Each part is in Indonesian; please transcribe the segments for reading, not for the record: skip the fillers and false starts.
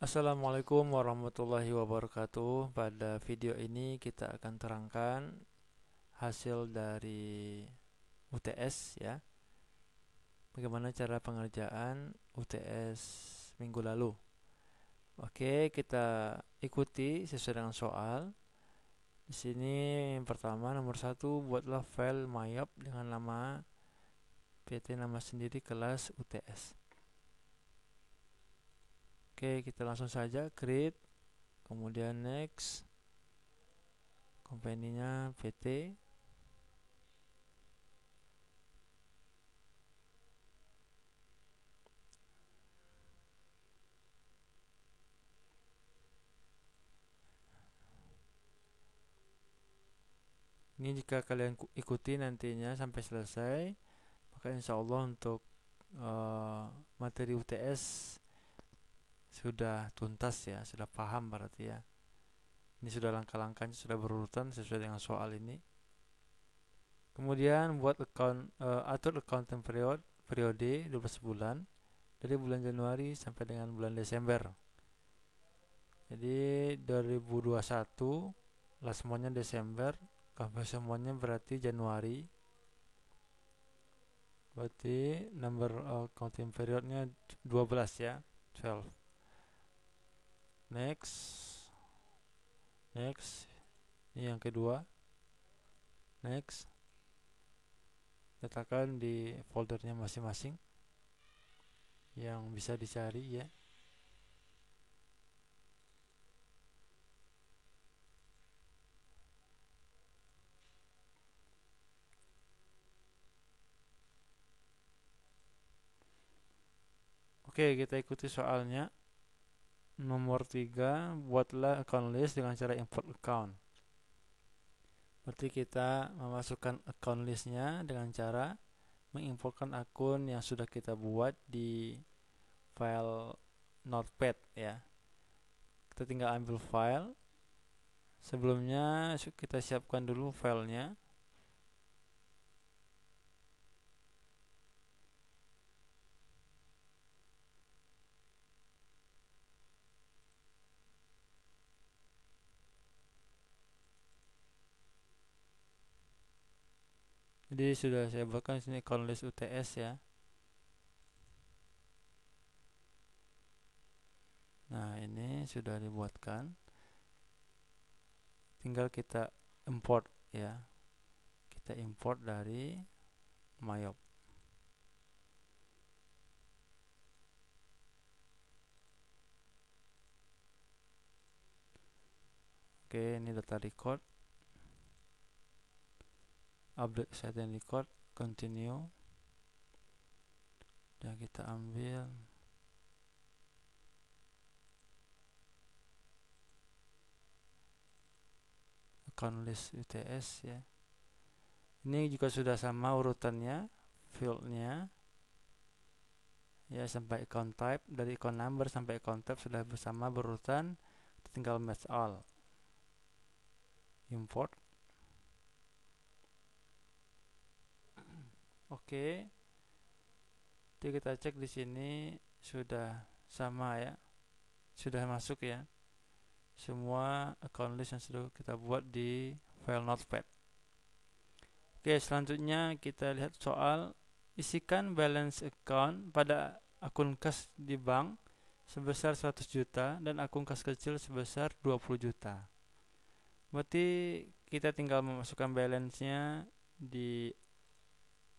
Assalamualaikum warahmatullahi wabarakatuh. Pada video ini kita akan terangkan hasil dari UTS ya. Bagaimana cara pengerjaan UTS minggu lalu. Oke, kita ikuti sesuai dengan soal. Di sini yang pertama nomor 1, buatlah file myop dengan nama PT nama sendiri kelas UTS. Oke, kita langsung saja create, kemudian next, company-nya PT. Ini jika kalian ikuti nantinya sampai selesai, maka insya Allah untuk materi UTS sudah tuntas ya, sudah paham berarti ya. Ini sudah langkah-langkahnya sudah berurutan sesuai dengan soal ini. Kemudian buat atur accounting periode 12 bulan dari bulan Januari sampai dengan bulan Desember. Jadi 2021 lah semuanya Desember, kabeh semuanya berarti Januari. Berarti number counting periodnya 12 ya, 12. Next, next. Ini yang kedua. Next. Letakkan di foldernya masing-masing yang bisa dicari ya. Oke, kita ikuti soalnya. Nomor 3, buatlah account list dengan cara import account. Berarti kita memasukkan account listnya dengan cara mengimportkan akun yang sudah kita buat di file notepad ya. Kita tinggal ambil file. Sebelumnya kita siapkan dulu filenya. Jadi sudah saya buatkan sini account list UTS ya. Nah, ini sudah dibuatkan. Tinggal kita import ya. Kita import dari myop. Oke, ini data record. Update setting record, continue. Dan kita ambil account list UTS ya. Ini juga sudah sama urutannya, fieldnya ya, sampai account type, dari account number sampai account type sudah bersama berurutan. Tinggal match all, import. Oke, jadi kita cek di sini sudah sama ya, sudah masuk ya semua account list yang sudah kita buat di file notepad. Oke, selanjutnya kita lihat soal. Isikan balance account pada akun kas di bank sebesar 100 juta dan akun kas kecil sebesar 20 juta. Berarti kita tinggal memasukkan balance-nya di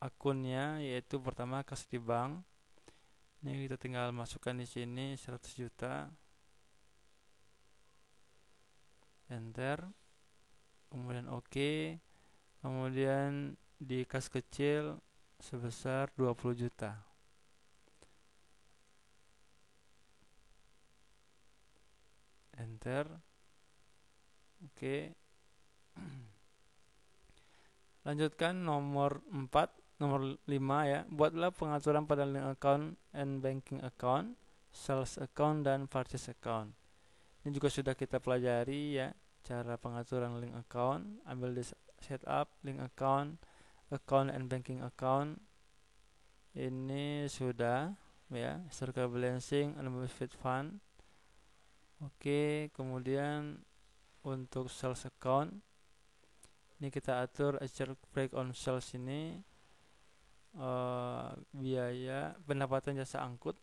akunnya, yaitu pertama kas di bank. Ini kita tinggal masukkan di sini 100 juta. Enter. Kemudian OK. Kemudian di kas kecil sebesar 20 juta. Enter. Oke. Lanjutkan nomor 4, nomor 5 ya. Buatlah pengaturan pada link account and banking account, sales account dan purchase account. Ini juga sudah kita pelajari ya, cara pengaturan link account. Ambil di setup link account, account and banking account. Ini sudah ya, historical balancing, unmodified fund. Oke, kemudian untuk sales account ini kita atur charge break on sales ini biaya pendapatan jasa angkut.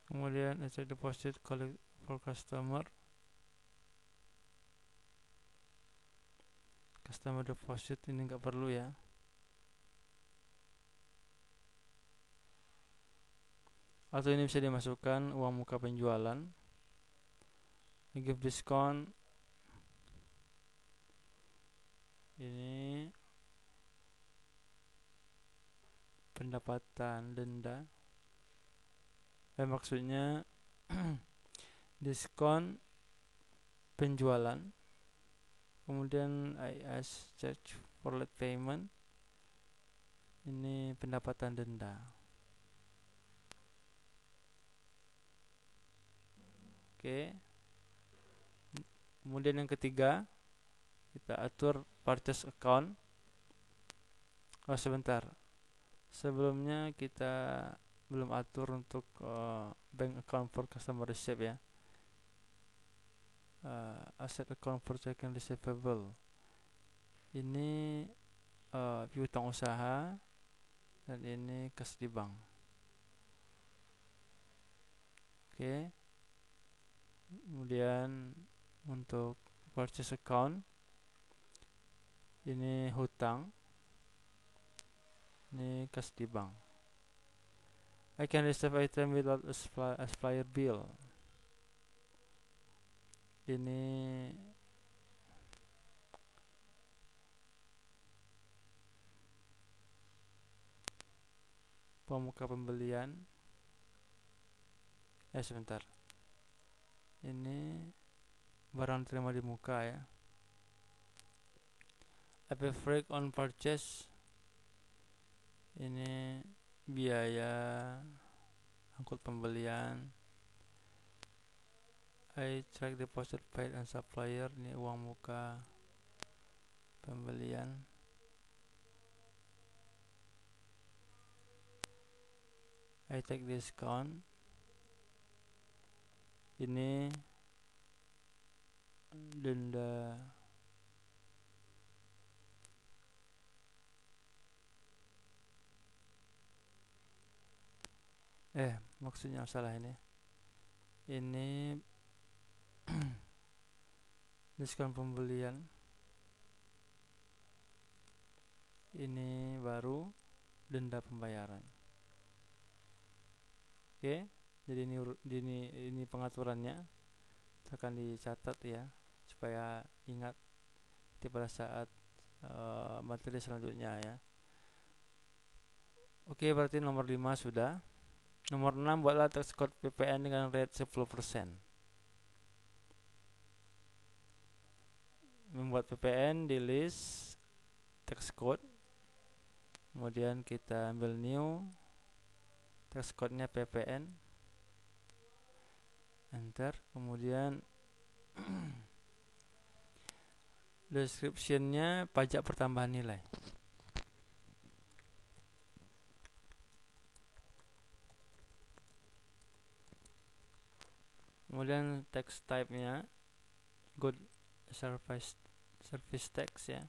Kemudian charge deposit collect for customer deposit ini nggak perlu ya. Atau ini bisa dimasukkan uang muka penjualan. Give discount ini pendapatan denda. Maksudnya diskon penjualan. Kemudian IS charge for late payment ini pendapatan denda. Oke. Kemudian yang ketiga kita atur purchase account. Sebentar. Sebelumnya kita belum atur untuk bank account for customer receipt ya. Asset account for checking receivable ini piutang usaha dan ini kas di bank. Oke. Kemudian untuk purchase account ini hutang, ini kas di bank. I can receive item without a supplier bill. Ini pemuka pembelian. Sebentar. Ini barang terima di muka ya. Pay freight on purchase ini biaya angkut pembelian. I track deposit paid and supplier ini uang muka pembelian. I take discount ini denda maksudnya salah ini diskon pembelian ini baru denda pembayaran. Oke, jadi ini pengaturannya akan dicatat ya supaya ingat pada saat materi selanjutnya ya. Oke, berarti nomor 5 sudah. Nomor 6, buatlah tax code PPN dengan rate 10%. Membuat PPN di list tax code. Kemudian kita ambil new, tax code-nya PPN. Enter. Kemudian description-nya pajak pertambahan nilai. Kemudian tax type-nya good service tax ya.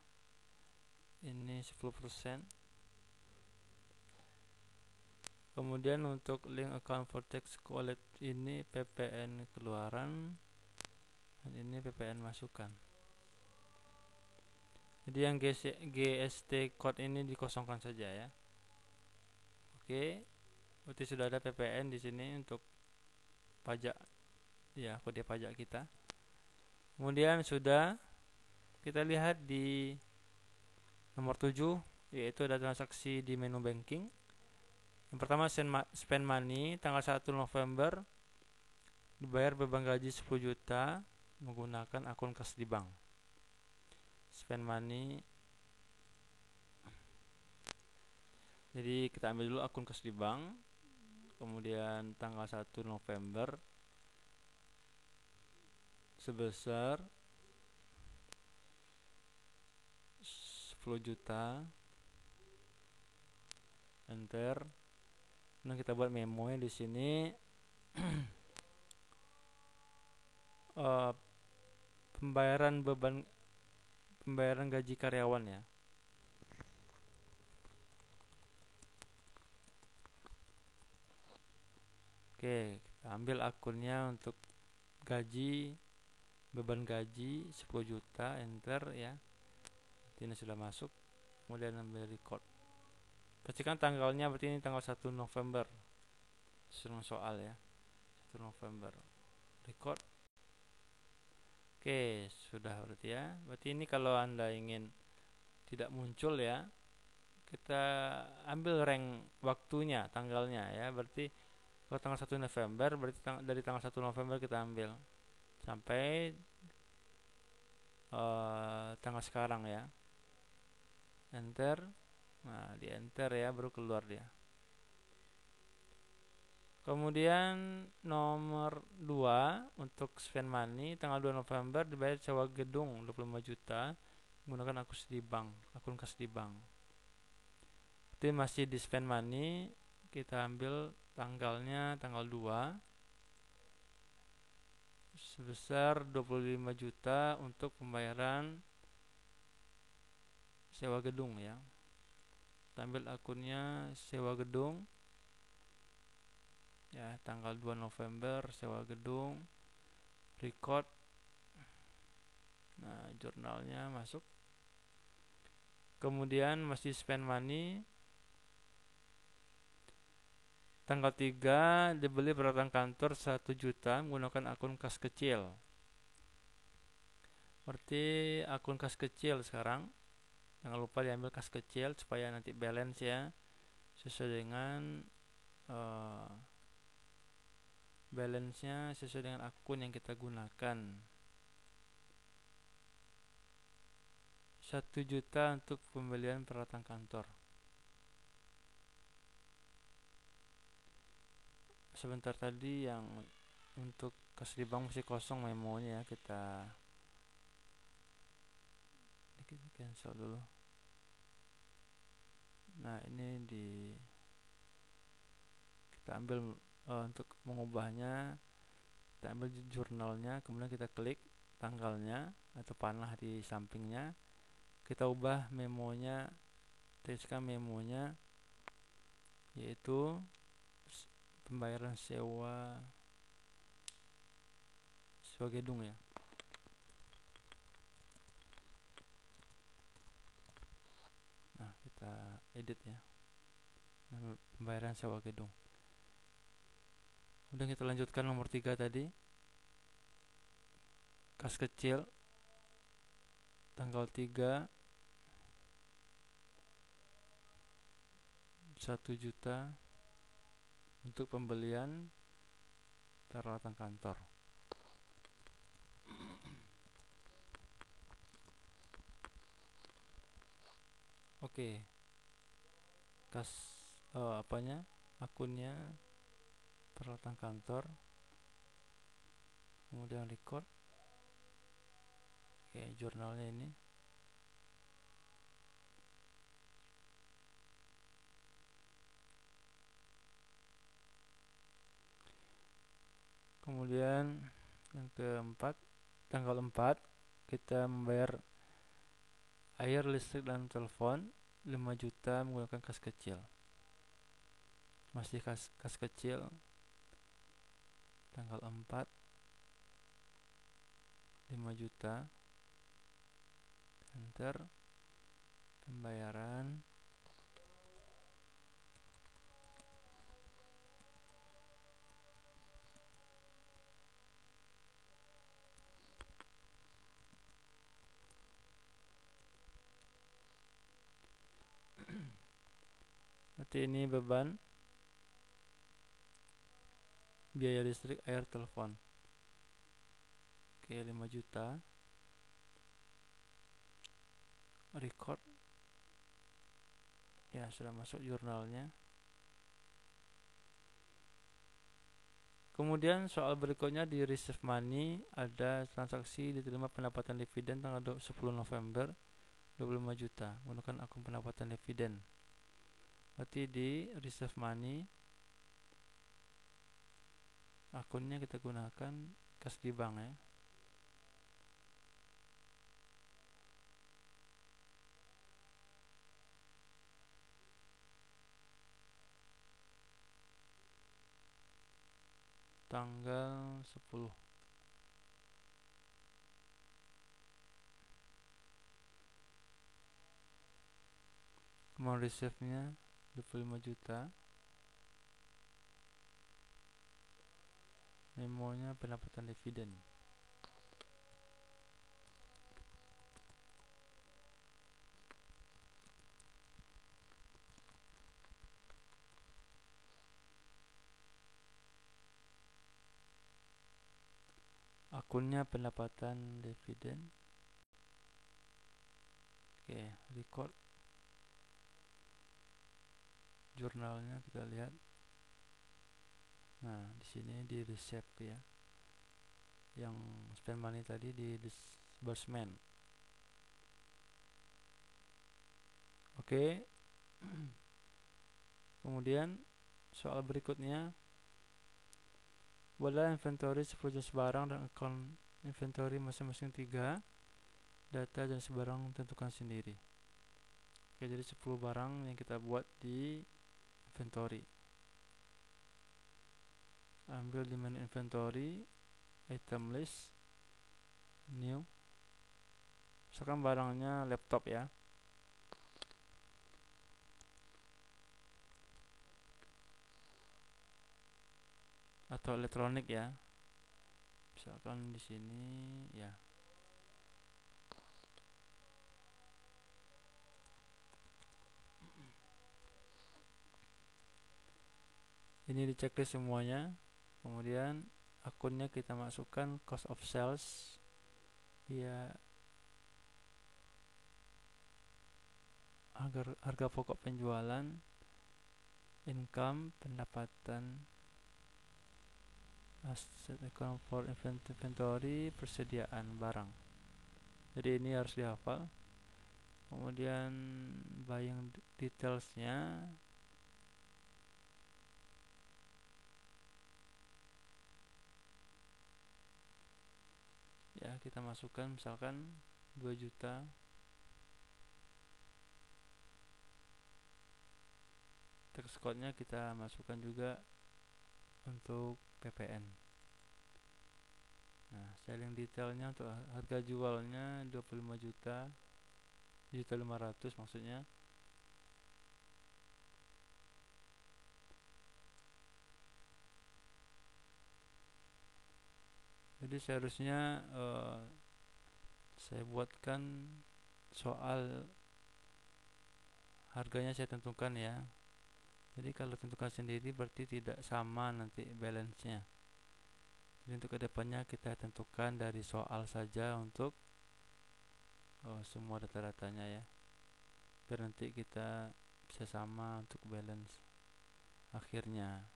Ini 10%. Kemudian untuk link account for tax collect ini PPN keluaran dan ini PPN masukan. Jadi yang GST code ini dikosongkan saja ya. Oke, berarti sudah ada PPN di sini untuk pajak ya, kode pajak kita. Kemudian sudah kita lihat di nomor 7 yaitu ada transaksi di menu banking. Yang pertama spend money tanggal 1 November dibayar beban gaji 10 juta menggunakan akun kas di bank. Spend money. Jadi kita ambil dulu akun kas di bank. Kemudian tanggal 1 November sebesar 10 juta. Enter. Nah, kita buat memo di sini. Pembayaran gaji karyawan ya. Oke, kita ambil akunnya untuk gaji, beban gaji 10 juta, enter ya. Ini sudah masuk. Kemudian ambil record. Pastikan tanggalnya, berarti ini tanggal 1 November. Susun soal ya. 1 November. Record. Oke, sudah berarti ya. Berarti ini kalau Anda ingin tidak muncul ya, kita ambil rank waktunya, tanggalnya ya. Berarti kalau tanggal 1 November, berarti dari tanggal 1 November kita ambil sampai tanggal sekarang ya. Enter. Nah, di enter ya, baru keluar dia. Kemudian nomor 2 untuk spend money tanggal 2 November dibayar sewa gedung 25 juta menggunakan akun kas di bank. Itu masih di spend money, kita ambil tanggalnya tanggal 2 sebesar 25 juta untuk pembayaran sewa gedung ya. Kita ambil akunnya sewa gedung ya, tanggal 2 November sewa gedung, record. Nah, jurnalnya masuk. Kemudian masih spend money tanggal 3 dibeli peralatan kantor 1 juta menggunakan akun kas kecil. Berarti akun kas kecil sekarang. Jangan lupa diambil kas kecil supaya nanti balance ya sesuai dengan balance-nya sesuai dengan akun yang kita gunakan. 1 juta untuk pembelian peralatan kantor. Sebentar tadi yang untuk kas di bank masih kosong memonya ya, kita cancel dulu. Nah, ini kita ambil untuk mengubahnya, kita ambil jurnalnya, kemudian kita klik tanggalnya atau panah di sampingnya, kita ubah memonya, tuliskan memonya yaitu pembayaran sewa gedung ya. Nah, kita edit ya, pembayaran sewa gedung. Kemudian kita lanjutkan nomor 3 tadi, kas kecil tanggal 3 1 juta untuk pembelian peralatan kantor. Oke, kas akunnya peralatan kantor, kemudian record. Oke, jurnalnya ini. Kemudian yang keempat, tanggal 4 kita membayar air, listrik, dan telepon 5 juta menggunakan kas kecil. Masih kas kecil tanggal 4 5 juta, enter, pembayaran. Nanti ini beban biaya listrik, air, telepon. Oke, 5 juta. Record. Ya, sudah masuk jurnalnya. Kemudian soal berikutnya di receive money, ada transaksi diterima pendapatan dividen tanggal 10 November 25 juta menggunakan akun pendapatan dividen. Berarti di receive money akunnya kita gunakan kas di bank ya. Tanggal 10. Mau reserve-nya 25 juta. Memonya pendapatan dividen. Akunnya pendapatan dividen. Oke, record. Jurnalnya kita lihat. Nah, di sini di receipt ya. Yang spend money tadi di disbursement. Oke. Kemudian soal berikutnya, boleh inventory 10 jenis barang dan account inventory masing-masing 3. Data dan barang tentukan sendiri. Oke, jadi 10 barang yang kita buat di inventory. Ambil di menu inventory, item list, new. Misalkan barangnya laptop ya. Atau elektronik ya. Misalkan di sini ya. Ini di checklist semuanya. Kemudian akunnya kita masukkan cost of sales. Ya, harga pokok penjualan, income, pendapatan, asset account for inventory, persediaan barang. Jadi ini harus dihafal. Kemudian buying detailsnya, ya kita masukkan misalkan 2 juta. Tax code-nya kita masukkan juga untuk PPN. Nah, selling detailnya untuk harga jualnya 25 juta, 1.500.000 maksudnya. Jadi seharusnya saya buatkan soal harganya saya tentukan ya. Jadi kalau tentukan sendiri berarti tidak sama nanti balance-nya. Jadi untuk kedepannya kita tentukan dari soal saja untuk semua data-datanya ya. Biar nanti kita bisa sama untuk balance akhirnya.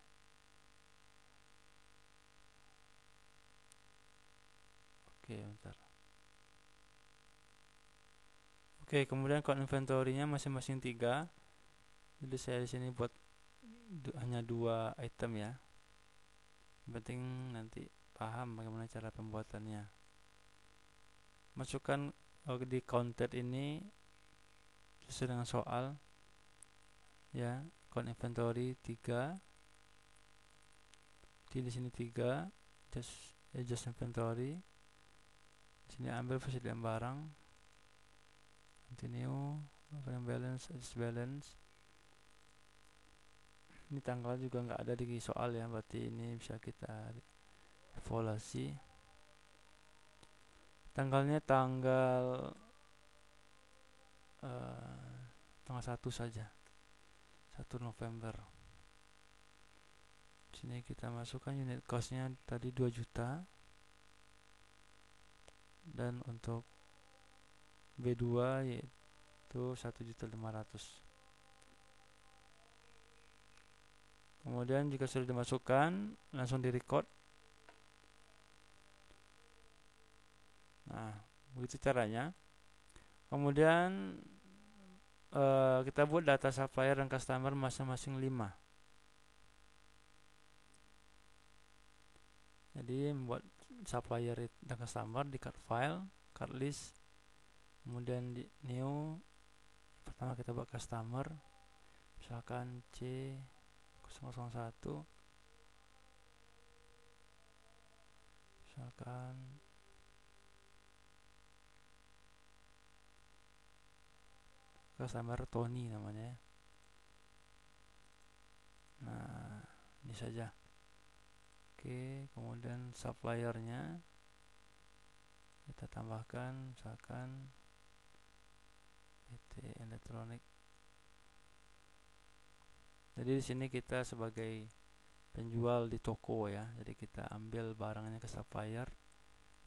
Oke, bentar. Oke, kemudian count inventory-nya masing-masing 3. Jadi saya di sini buat hanya 2 item ya. Yang penting nanti paham bagaimana cara pembuatannya. Masukkan di counter ini sesuai dengan soal ya. Count inventory 3. Di sini 3. Just inventory. Di sini ambil persediaan barang. Continue. Opening balance, adjust balance. Ini tanggal juga nggak ada di soal ya, berarti ini bisa kita evaluasi. Tanggalnya tanggal 1 saja, 1 November. Sini kita masukkan unit costnya tadi 2 juta. Dan untuk B2 yaitu 1.500.000. Kemudian jika sudah dimasukkan, langsung di record. Nah, begitu caranya. Kemudian kita buat data supplier dan customer masing-masing 5. Jadi membuat supplier dan customer di card file, card list, kemudian di new. Pertama kita buat customer, misalkan C001, misalkan customer Tony namanya. Nah, ini saja. Oke, kemudian suppliernya kita tambahkan, misalkan PT Elektronik. Jadi di sini kita sebagai penjual di toko ya, jadi kita ambil barangnya ke supplier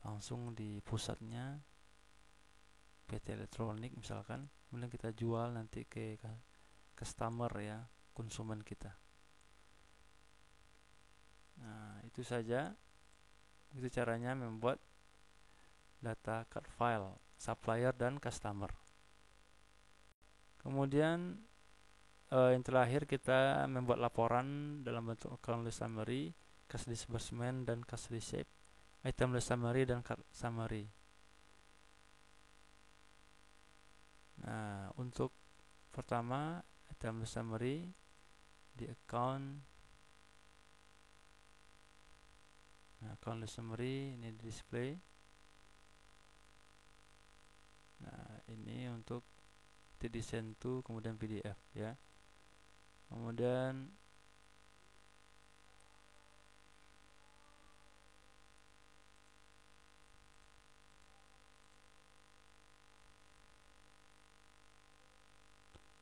langsung di pusatnya PT Elektronik misalkan, kemudian kita jual nanti ke customer ya, konsumen kita. Nah, itu saja. Itu caranya membuat data card file supplier dan customer. Kemudian yang terakhir kita membuat laporan dalam bentuk account list summary, cash disbursement dan cash receipt, item list summary dan card summary. Nah, untuk pertama item list summary di account. Nah, account list summary ini di display. Nah, ini untuk design to kemudian PDF ya. Kemudian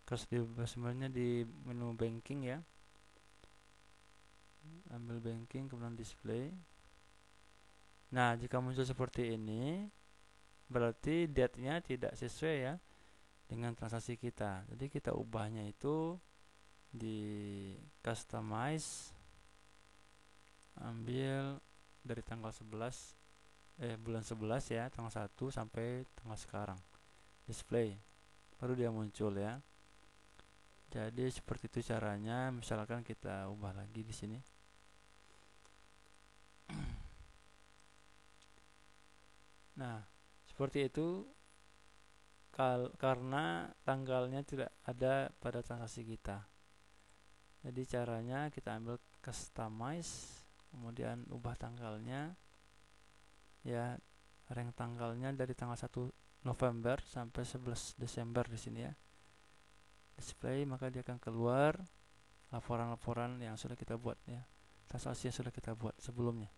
cash disbursement-nya di menu banking ya. Ambil banking kemudian display. Nah, jika muncul seperti ini berarti date-nya tidak sesuai ya dengan transaksi kita. Jadi kita ubahnya itu di customize, ambil dari tanggal 11 bulan 11 ya, tanggal 1 sampai tanggal sekarang. Display. Baru dia muncul ya. Jadi seperti itu caranya. Misalkan kita ubah lagi di sini. Nah, seperti itu karena tanggalnya tidak ada pada transaksi kita. Jadi caranya kita ambil customize, kemudian ubah tanggalnya ya, rank tanggalnya dari tanggal 1 November sampai 11 Desember di sini ya. Display, maka dia akan keluar laporan-laporan yang sudah kita buat ya, transaksi yang sudah kita buat sebelumnya.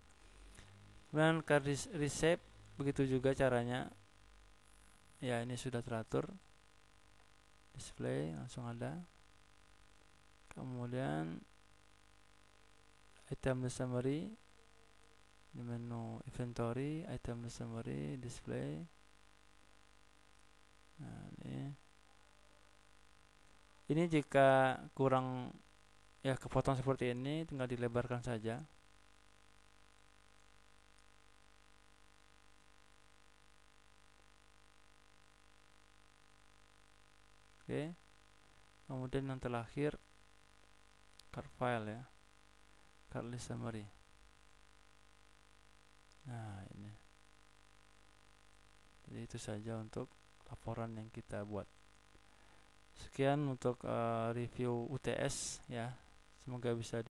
Kemudian card receipt begitu juga caranya. Ya, ini sudah teratur. Display langsung ada. Kemudian item list summary di menu inventory, item list summary, display. Nah, ini jika kurang ya kepotong seperti ini tinggal dilebarkan saja. Oke. Kemudian yang terakhir card file ya, card list summary. Nah, ini. Jadi itu saja untuk laporan yang kita buat. Sekian untuk review UTS ya. Semoga bisa